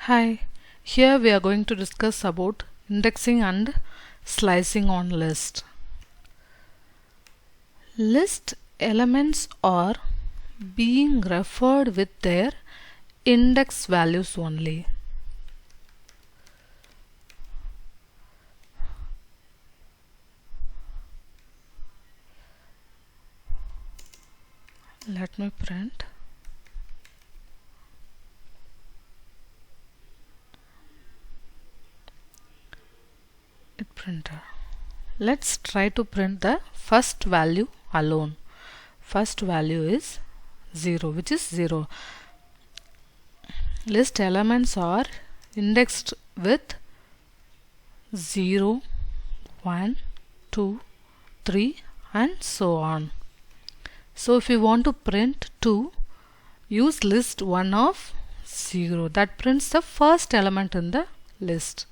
Hi, here we are going to discuss about indexing and slicing on list. List elements are being referred with their index values only. Let me print. Printer. Let's try to print the first value alone. First value is 0, which is 0. List elements are indexed with 0, 1, 2, 3 and so on. So if you want to print 2, use list 1 of 0. That prints the first element in the list.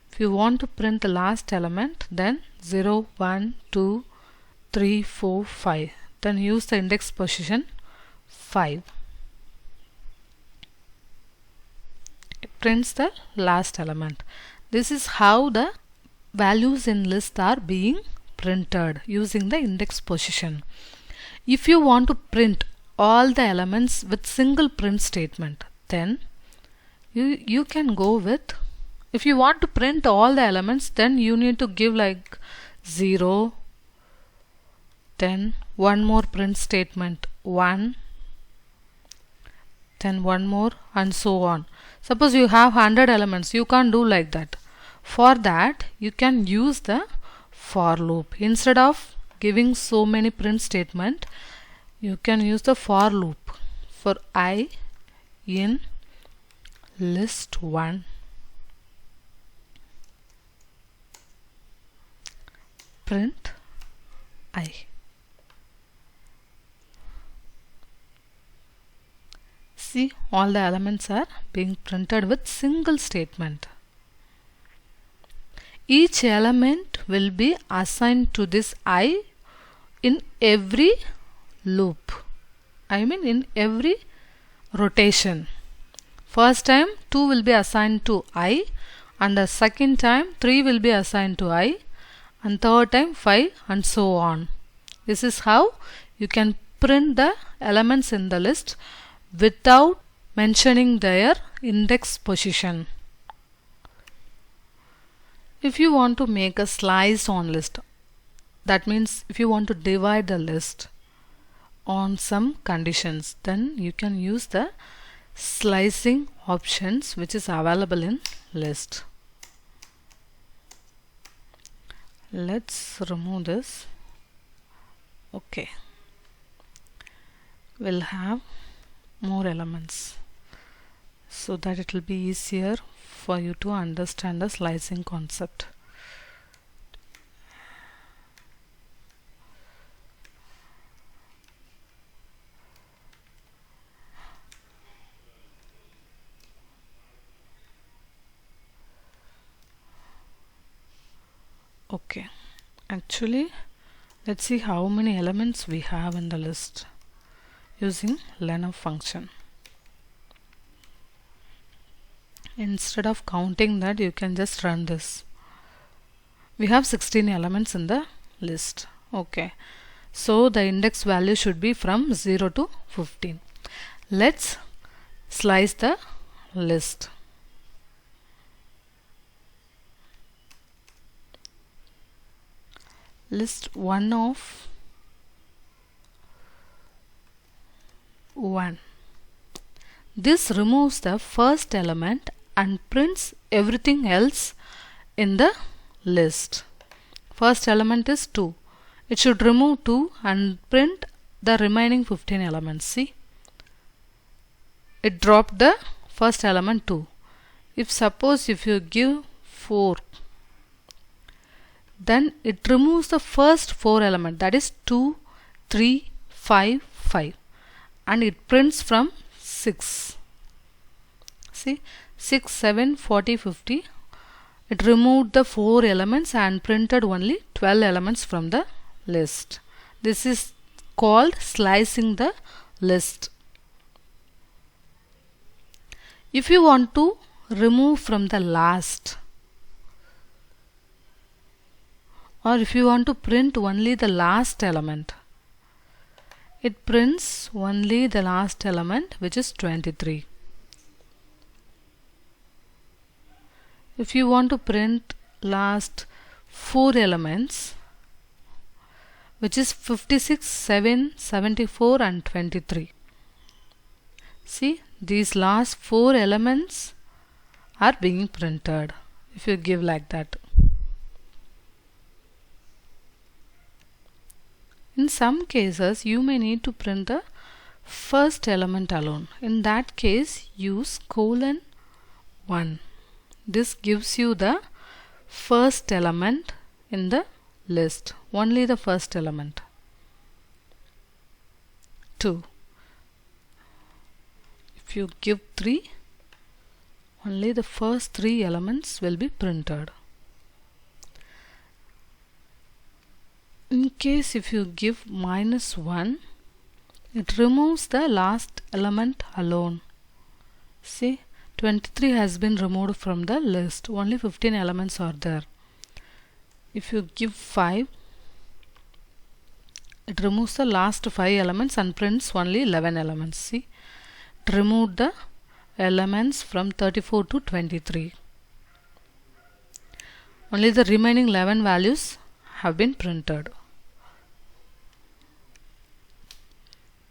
If you want to print the last element, then 0, 1, 2, 3, 4, 5. Then use the index position 5. It prints the last element. This is how the values in list are being printed using the index position. If you want to print all the elements with single print statement, then you can go with, if you want to print all the elements, then you need to give like 0, then one more print statement 1, then one more and so on. Suppose you have 100 elements, you can't do like that. For that you can use the for loop. Instead of giving so many print statement, you can use the for loop. For I in list 1, print I. See, all the elements are being printed with single statement. Each element will be assigned to this I in every loop. I mean in every rotation. First time 2 will be assigned to I, and the second time 3 will be assigned to I, and third time 5 and so on. This is how you can print the elements in the list without mentioning their index position. If you want to make a slice on list, that means if you want to divide the list on some conditions, then you can use the slicing options which is available in list. Let's remove this. Okay, we'll have more elements so that it will be easier for you to understand the slicing concept. Okay, actually let's see how many elements we have in the list using length function. Instead of counting that, you can just run this. We have 16 elements in the list. Okay, so the index value should be from 0 to 15. Let's slice the list. List 1 of 1. This removes the first element and prints everything else in the list. First element is 2. It should remove 2 and print the remaining 15 elements. See, it dropped the first element 2. If you give 4, then it removes the first 4 element, that is 2, 3, 5, 5, and it prints from 6. See, 6, 7, 40, 50. It removed the 4 elements and printed only 12 elements from the list. This is called slicing the list. If you want to remove from the last, or if you want to print only the last element, it prints only the last element, which is 23. If you want to print last 4 elements, which is 56, 7, 74 and 23. See, these last 4 elements are being printed if you give like that. In some cases, you may need to print the first element alone. In that case, use :1. This gives you the first element in the list, only the first element. 2. If you give 3, only the first 3 elements will be printed. In case if you give -1, it removes the last element alone. See, 23 has been removed from the list. Only 15 elements are there. If you give 5, it removes the last 5 elements and prints only 11 elements. See, it removed the elements from 34 to 23. Only the remaining 11 values have been printed.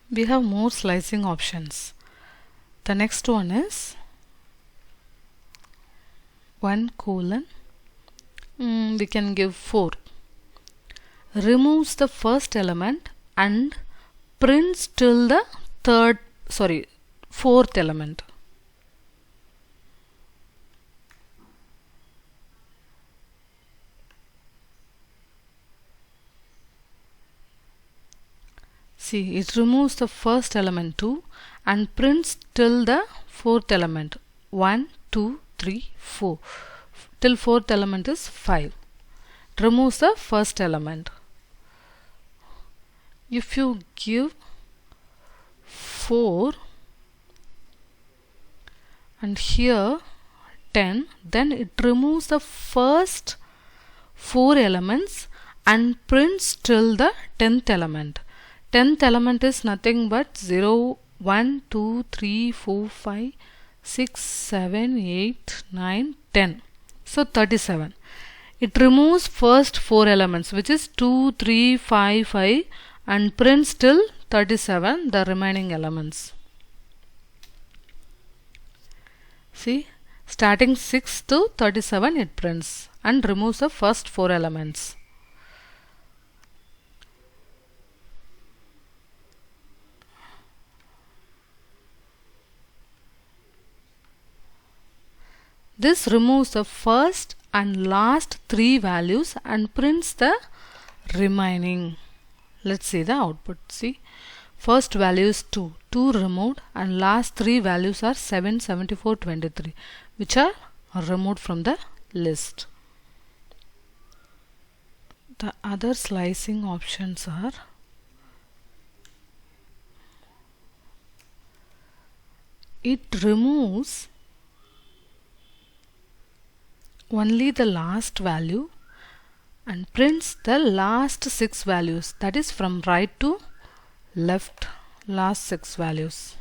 We have more slicing options. The next one is 1: we can give 4. Removes the first element and prints till the fourth element. See, it removes the first element 2 and prints till the fourth element 1, 2, 3, 4. Till fourth element is 5. It removes the first element. If you give 4 and here 10, then it removes the first 4 elements and prints till the 10th element. 10th element is nothing but 0, 1, 2, 3, 4, 5, 6, 7, 8, 9, 10. So 37. It removes first 4 elements, which is 2, 3, 5, 5 and prints till 37 the remaining elements. See, starting 6 to 37 it prints and removes the first 4 elements. This removes the first and last 3 values and prints the remaining. Let's see the output. See, first value is 2. 2 removed and last 3 values are 7, 74, 23, which are removed from the list. The other slicing options are it removes only the last value and prints the last 6 values, that is from right to left, last 6 values,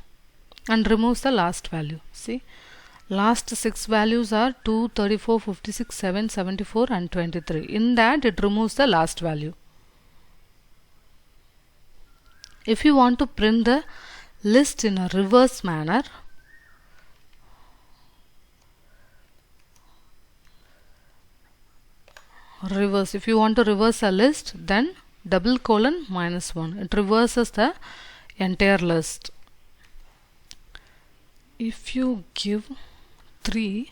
and removes the last value. See, last 6 values are 2, 34, 56, 7, 74 and 23. In that it removes the last value. If you want to print the list in a reverse manner, if you want to reverse a list, then :-1. It reverses the entire list. If you give 3,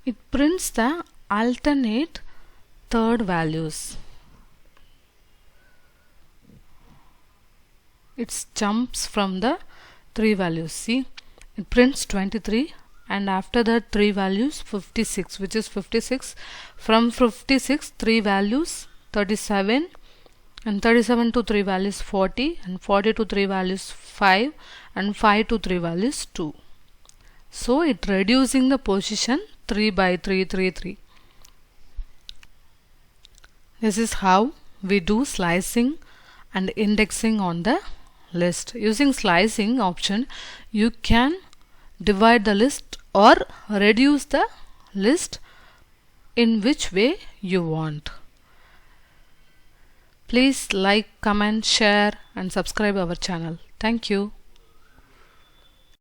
it prints the alternate third values. It jumps from the 3 values. See, it prints 23 and after that 3 values 56, which is 56. From 56 3 values 37 and 37 to 3 values 40 and 40 to 3 values 5 and 5 to 3 values 2. So it reducing the position 3 by 3 3 3. This is how we do slicing and indexing on the list. Using slicing option, you can divide the list or reduce the list in which way you want. Please like, comment, share and subscribe our channel. Thank you.